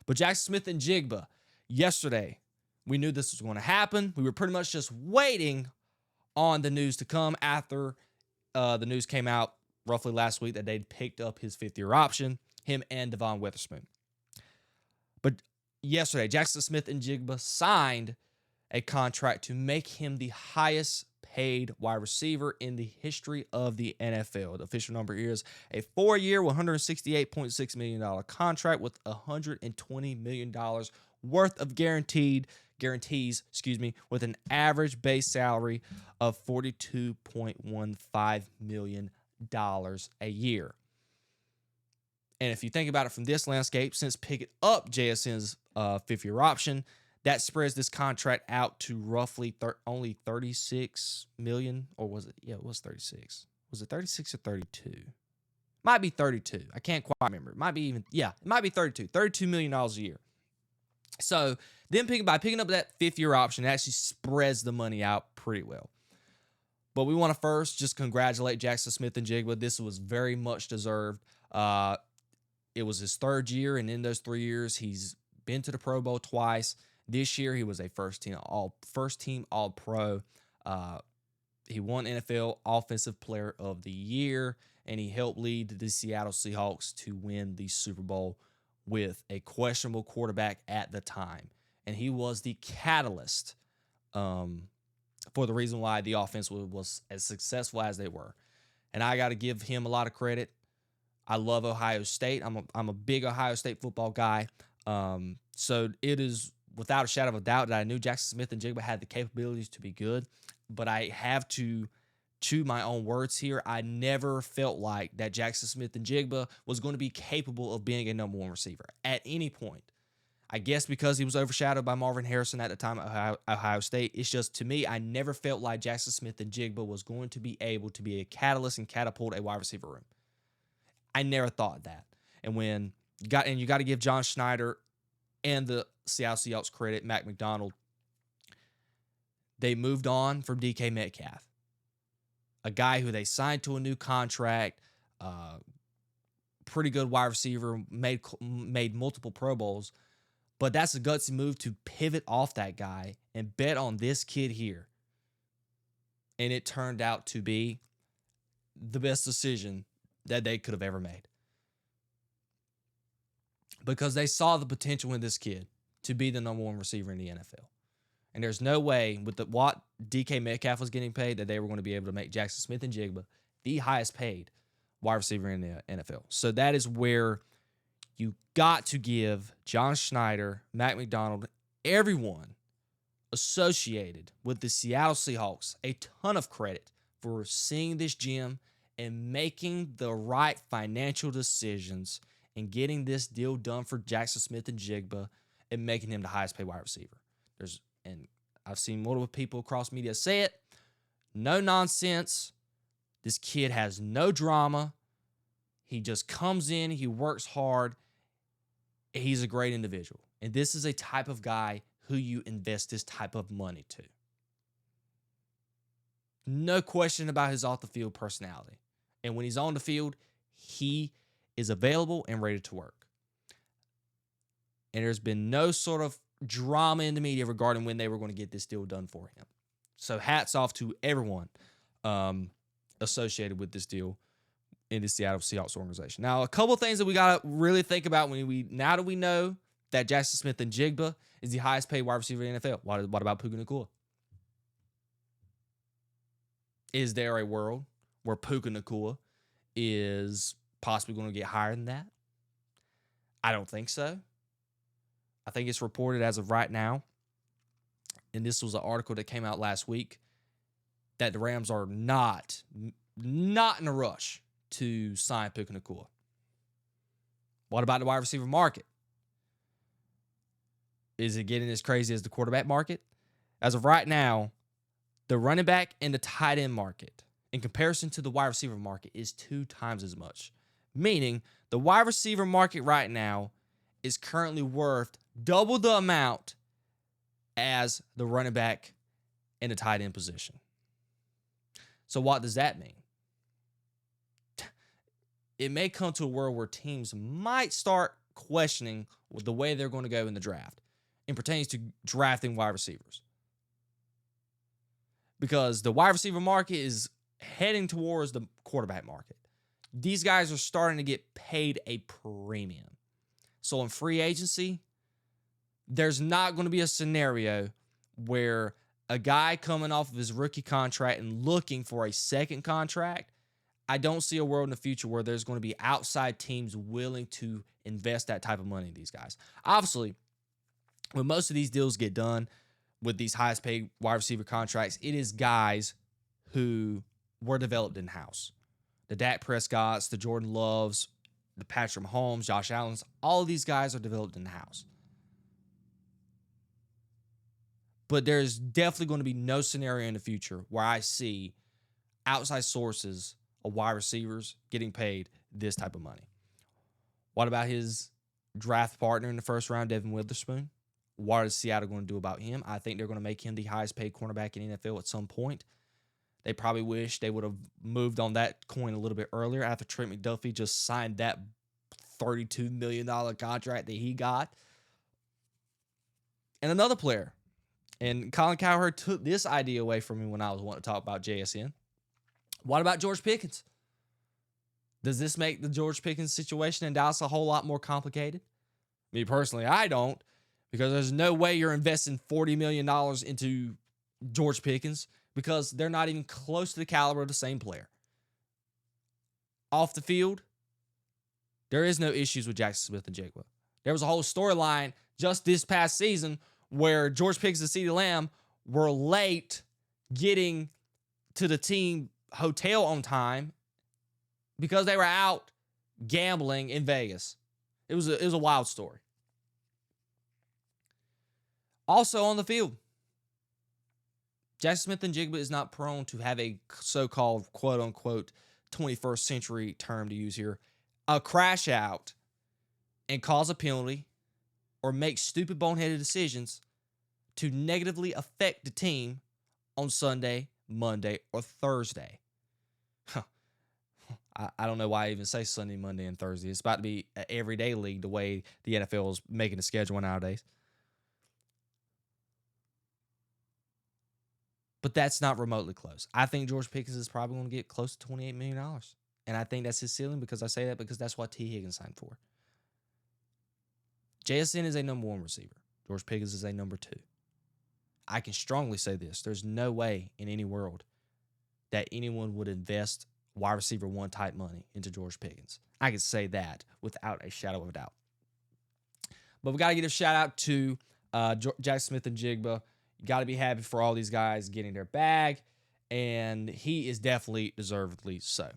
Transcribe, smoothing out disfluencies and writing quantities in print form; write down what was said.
But Jaxon Smith-Njigba, yesterday, we knew this was going to happen. We were pretty much just waiting on the news to come after the news came out roughly last week that they'd picked up his fifth-year option, him and Devon Witherspoon. But yesterday, Jaxon Smith-Njigba signed a contract to make him the highest paid wide receiver in the history of the NFL. The official number is a 4-year, $168.6 million contract with $120 million worth of guarantees, with an average base salary of $42.15 million a year. And if you think about it from this landscape, since picking up JSN's fifth-year option, that spreads this contract out to roughly only $36 million, or was it? Yeah, it was 36. Was it 36 or 32? Might be 32. I can't quite remember. It might be even, it might be 32. $32 million a year. So then by picking up that fifth-year option, it actually spreads the money out pretty well. But we want to first just congratulate Jaxon Smith-Njigba. This was very much deserved. It was his third year, and in those 3 years, he's been to the Pro Bowl twice. This year, he was a first-team All-Pro. He won NFL Offensive Player of the Year, and he helped lead the Seattle Seahawks to win the Super Bowl with a questionable quarterback at the time. And he was the catalyst for the reason why the offense was as successful as they were. And I got to give him a lot of credit. I love Ohio State. I'm a big Ohio State football guy. So it is without a shadow of a doubt that I knew Jaxon Smith-Njigba had the capabilities to be good. But I have to chew my own words here. I never felt like that Jaxon Smith-Njigba was going to be capable of being a number one receiver at any point. I guess because he was overshadowed by Marvin Harrison at the time at Ohio State. It's just, to me, I never felt like Jaxon Smith-Njigba was going to be able to be a catalyst and catapult a wide receiver room. I never thought that. And you got to give John Schneider and the Seattle Seahawks credit, Mac McDonald. They moved on from DK Metcalf, a guy who they signed to a new contract, pretty good wide receiver, made multiple Pro Bowls. But that's a gutsy move to pivot off that guy and bet on this kid here. And it turned out to be the best decision that they could have ever made. Because they saw the potential in this kid to be the number one receiver in the NFL. And there's no way with what DK Metcalf was getting paid that they were going to be able to make Jaxon Smith-Njigba the highest paid wide receiver in the NFL. So that is where you got to give John Schneider, Mac McDonald, everyone associated with the Seattle Seahawks a ton of credit for seeing this gem and making the right financial decisions and getting this deal done for Jaxon Smith-Njigba and making him the highest paid wide receiver. And I've seen multiple people across media say it. No nonsense. This kid has no drama. He just comes in. He works hard. He's a great individual. And this is a type of guy who you invest this type of money to. No question about his off-the-field personality. And when he's on the field, he is available and ready to work. And there's been no sort of drama in the media regarding when they were going to get this deal done for him. So hats off to everyone associated with this deal in the Seattle Seahawks organization. Now, a couple of things that we got to really think about now that we know that Jaxon Smith-Njigba is the highest paid wide receiver in the NFL. What about Puka Nacua? Is there a world where Puka Nacua is possibly going to get higher than that? I don't think so. I think it's reported as of right now, and this was an article that came out last week, that the Rams are not in a rush to sign Puka Nacua. What about the wide receiver market? Is it getting as crazy as the quarterback market? As of right now, the running back and the tight end market, in comparison to the wide receiver market, is 2 times as much. Meaning, the wide receiver market right now is currently worth double the amount as the running back and the tight end position. So what does that mean? It may come to a world where teams might start questioning the way they're going to go in the draft and pertains to drafting wide receivers. Because the wide receiver market is heading towards the quarterback market. These guys are starting to get paid a premium. So in free agency, there's not going to be a scenario where a guy coming off of his rookie contract and looking for a second contract, I don't see a world in the future where there's going to be outside teams willing to invest that type of money in these guys. Obviously, when most of these deals get done with these highest paid wide receiver contracts, it is guys who were developed in-house. The Dak Prescotts, the Jordan Loves, the Patrick Mahomes, Josh Allens, all of these guys are developed in-house. But there's definitely going to be no scenario in the future where I see outside sources of wide receivers getting paid this type of money. What about his draft partner in the first round, Devin Witherspoon? What is Seattle going to do about him? I think they're going to make him the highest paid cornerback in the NFL at some point. They probably wish they would have moved on that coin a little bit earlier after Trent McDuffie just signed that $32 million contract that he got. And another player. And Colin Cowherd took this idea away from me when I was wanting to talk about JSN. What about George Pickens? Does this make the George Pickens situation in Dallas a whole lot more complicated? Me personally, I don't, because there's no way you're investing $40 million into George Pickens because they're not even close to the caliber of the same player. Off the field, there is no issues with Jaxon Smith and Njigba. There was a whole storyline just this past season where George Pickens and CeeDee Lamb were late getting to the team hotel on time because they were out gambling in Vegas. It was a wild story. Also on the field, Jaxon Smith and Njigba is not prone to have a so-called quote-unquote 21st century term to use here, a crash out and cause a penalty or make stupid boneheaded decisions to negatively affect the team on Sunday, Monday, or Thursday. I don't know why I even say Sunday, Monday, and Thursday. It's about to be an everyday league the way the NFL is making the schedule nowadays. But that's not remotely close. I think George Pickens is probably going to get close to $28 million. And I think that's his ceiling because I say that because that's what T. Higgins signed for. JSN is a number one receiver. George Pickens is a number two. I can strongly say this. There's no way in any world that anyone would invest wide receiver one type money into George Pickens. I can say that without a shadow of a doubt. But we got to give a shout out to Jaxon Smith and Njigba. You got to be happy for all these guys getting their bag, and he is definitely deservedly so.